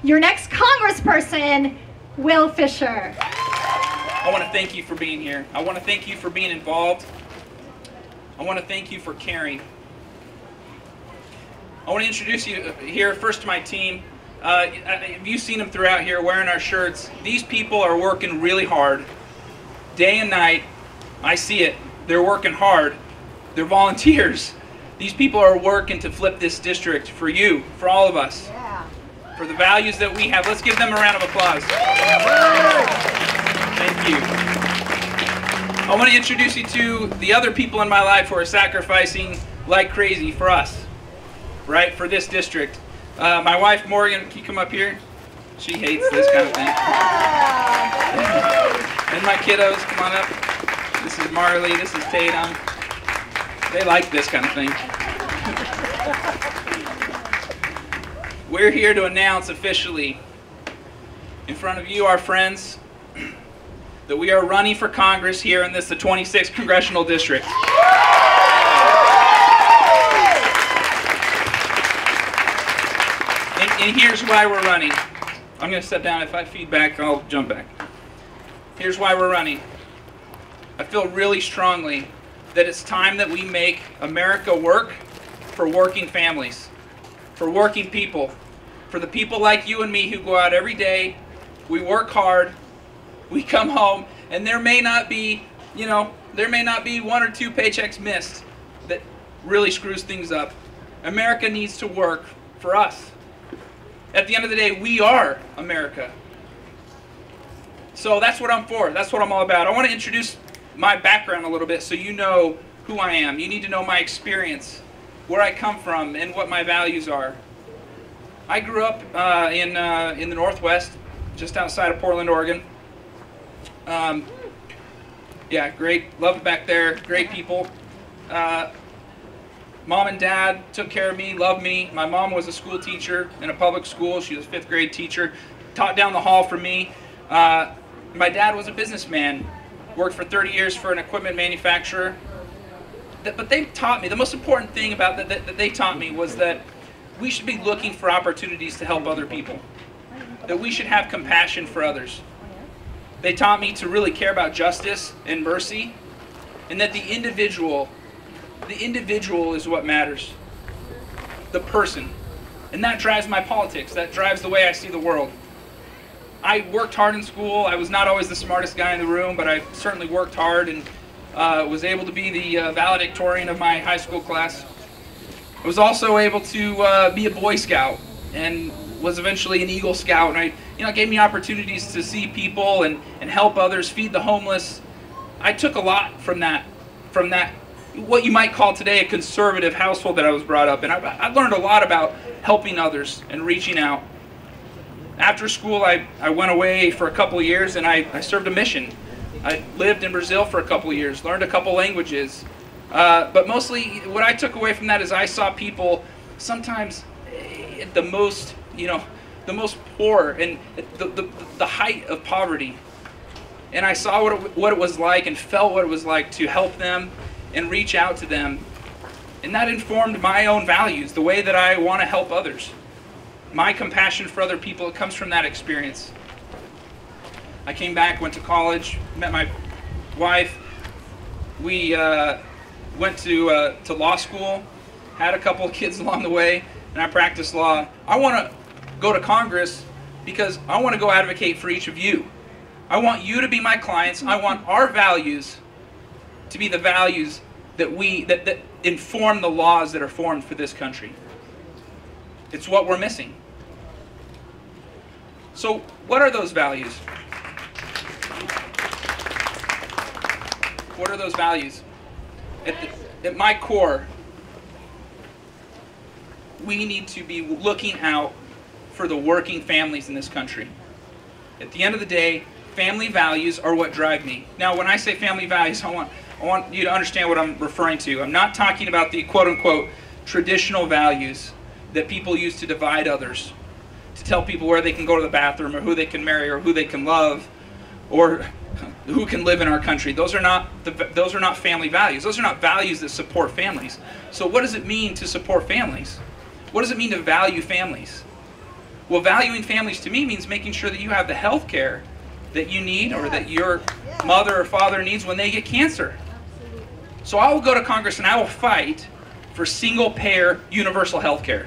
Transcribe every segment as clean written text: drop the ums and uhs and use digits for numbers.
your next congressperson, Will Fisher. I want to thank you for being here. I want to thank you for being involved. I want to thank you for caring. I want to introduce you here first to my team. You've seen them throughout here wearing our shirts. These people are working really hard, day and night. I see it. They're working hard. They're volunteers. These people are working to flip this district for you, for all of us, for the values that we have. Let's give them a round of applause. Thank you. I want to introduce you to the other people in my life who are sacrificing like crazy for us, right, for this district. My wife, Morgan, can you come up here? She hates this kind of thing. And my kiddos, come on up. This is Marley, this is Tatum. They like this kind of thing. We're here to announce officially in front of you, our friends, that we are running for Congress here in the 26th Congressional District. And here's why we're running. I'm going to step down. If I feedback, I'll jump back. Here's why we're running. I feel really strongly that it's time that we make America work for working families, for working people, for the people like you and me who go out every day, we work hard, we come home, and there may not be, there may not be 1 or 2 paychecks missed that really screws things up. America needs to work for us. At the end of the day, we are America. So that's what I'm for. That's what I'm all about. I want to introduce my background a little bit so you know who I am. You need to know my experience, where I come from, and what my values are. I grew up in the Northwest, just outside of Portland, Oregon. Yeah, great. Love it back there. Great people. Mom and Dad took care of me, loved me. My mom was a school teacher in a public school. She was a 5th grade teacher. Taught down the hall from me. My dad was a businessman. Worked for 30 years for an equipment manufacturer. But they taught me, the most important thing about that they taught me was that we should be looking for opportunities to help other people. That we should have compassion for others. They taught me to really care about justice and mercy, and that the individual is what matters. The person. And that drives my politics. That drives the way I see the world. I worked hard in school. I was not always the smartest guy in the room, but I certainly worked hard and was able to be the valedictorian of my high school class. I was also able to be a Boy Scout and was eventually an Eagle Scout. And it gave me opportunities to see people and help others, feed the homeless. I took a lot from that, what you might call today a conservative household that I was brought up in. I learned a lot about helping others and reaching out. After school, I went away for a couple of years and I served a mission. I lived in Brazil for a couple of years, learned a couple languages. But mostly what I took away from that is I saw people sometimes at the most, the most poor and the height of poverty. And I saw what it was like and felt what it was like to help them and reach out to them. And that informed my own values, the way that I want to help others. My compassion for other people, it comes from that experience. I came back, went to college, met my wife. We went to law school, had a couple of kids along the way, and I practiced law. I want to go to Congress because I want to go advocate for each of you. I want you to be my clients. I want our values to be the values that inform the laws that are formed for this country. It's what we're missing. So what are those values? What are those values? At my core, we need to be looking out for the working families in this country. At the end of the day, family values are what drive me. Now, when I say family values, I want you to understand what I'm referring to. I'm not talking about the quote-unquote traditional values that people use to divide others, to tell people where they can go to the bathroom or who they can marry or who they can love or who can live in our country. Those are not family values. Those are not values that support families. So what does it mean to support families? What does it mean to value families? Well, valuing families to me means making sure that you have the health care that you need or that your mother or father needs when they get cancer. So I will go to Congress and I will fight for single-payer universal health care.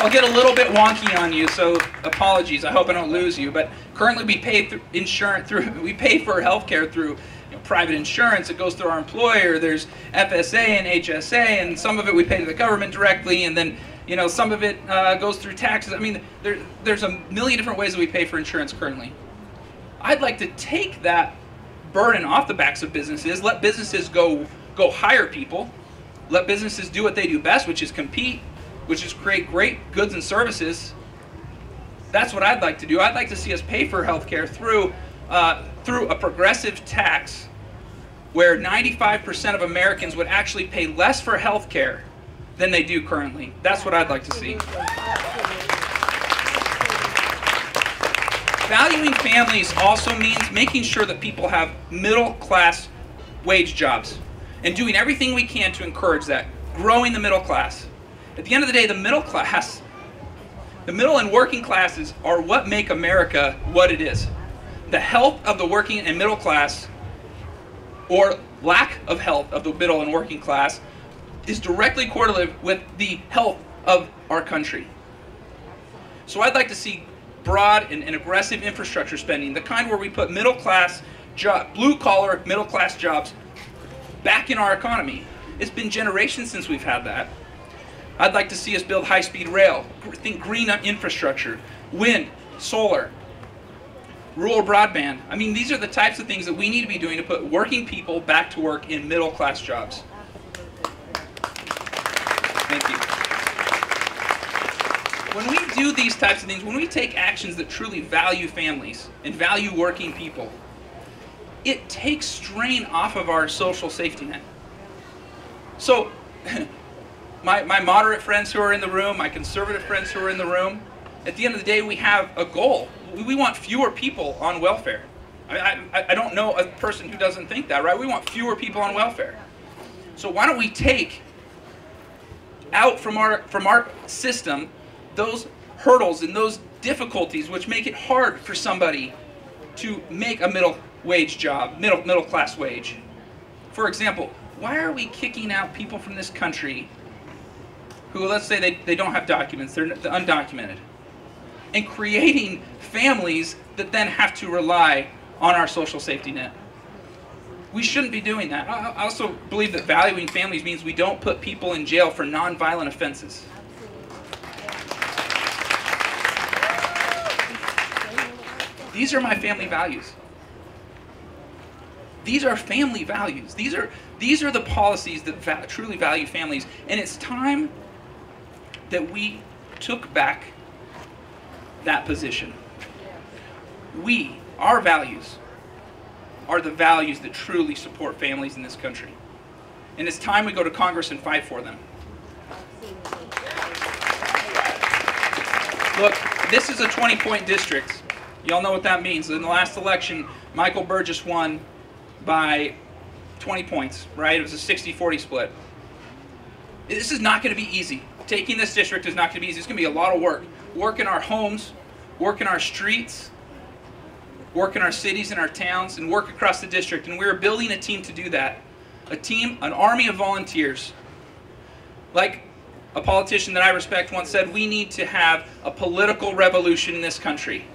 I'll get a little bit wonky on you, so apologies. I hope I don't lose you. But currently, we pay we pay for healthcare through private insurance. It goes through our employer. There's FSA and HSA, and some of it we pay to the government directly, and then some of it goes through taxes. I mean, there's a million different ways that we pay for insurance currently. I'd like to take that burden off the backs of businesses. Let businesses go hire people. Let businesses do what they do best, which is compete, which is create great goods and services. That's what I'd like to do. I'd like to see us pay for healthcare through a progressive tax where 95% of Americans would actually pay less for healthcare than they do currently. That's what I'd like to see. Valuing families also means making sure that people have middle-class wage jobs and doing everything we can to encourage that, growing the middle class. At the end of the day, the middle and working classes are what make America what it is. The health of the working and middle class, or lack of health of the middle and working class, is directly correlated with the health of our country. So I'd like to see broad and aggressive infrastructure spending, the kind where we put middle-class, blue-collar, middle-class jobs back in our economy. It's been generations since we've had that. I'd like to see us build high-speed rail, think green infrastructure, wind, solar, rural broadband. I mean, these are the types of things that we need to be doing to put working people back to work in middle-class jobs. Thank you. When we do these types of things, when we take actions that truly value families and value working people, it takes strain off of our social safety net. So, my moderate friends who are in the room, my conservative friends who are in the room, at the end of the day, we have a goal. We want fewer people on welfare. I don't know a person who doesn't think that, right? We want fewer people on welfare. So why don't we take out from our system those hurdles and those difficulties which make it hard for somebody to make a middle wage job, middle class wage. For example, why are we kicking out people from this country who, let's say they don't have documents, they're undocumented, and creating families that then have to rely on our social safety net? We shouldn't be doing that. I also believe that valuing families means we don't put people in jail for non-violent offenses. These are my family values. These are family values. These are the policies that truly value families. And it's time that we took back that position. Our values are the values that truly support families in this country. And it's time we go to Congress and fight for them. Look, this is a 20-point district. Y'all know what that means. In the last election, Michael Burgess won by 20 points, right? It was a 60-40 split. This is not going to be easy. Taking this district is not going to be easy. It's going to be a lot of work. Work in our homes, work in our streets, work in our cities and our towns, and work across the district. And we're building a team to do that. A team, an army of volunteers. Like a politician that I respect once said, we need to have a political revolution in this country.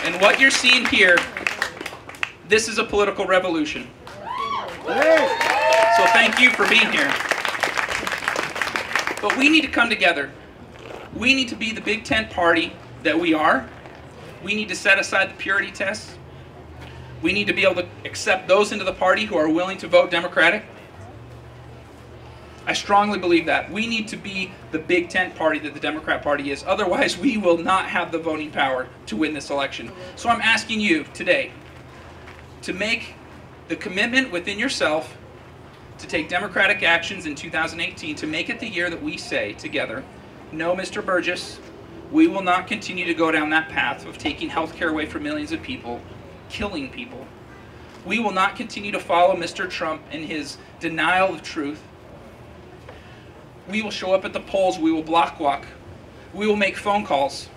And what you're seeing here, this is a political revolution. So thank you for being here. But we need to come together. We need to be the big tent party that we are. We need to set aside the purity tests. We need to be able to accept those into the party who are willing to vote Democratic. I strongly believe that. We need to be the big tent party that the Democrat Party is. Otherwise, we will not have the voting power to win this election. So I'm asking you today to make the commitment within yourself to take democratic actions in 2018 to make it the year that we say together, no, Mr. Burgess, we will not continue to go down that path of taking health care away from millions of people, killing people. We will not continue to follow Mr. Trump in his denial of truth. We will show up at the polls. We will block walk. We will make phone calls.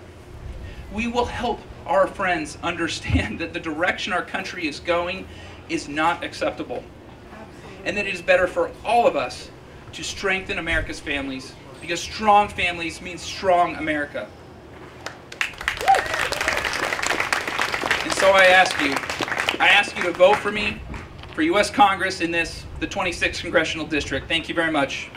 We will help our friends understand that the direction our country is going is not acceptable, and that it is better for all of us to strengthen America's families, because strong families means strong America. And so I ask you to vote for me for U.S. Congress in the 26th Congressional District. Thank you very much.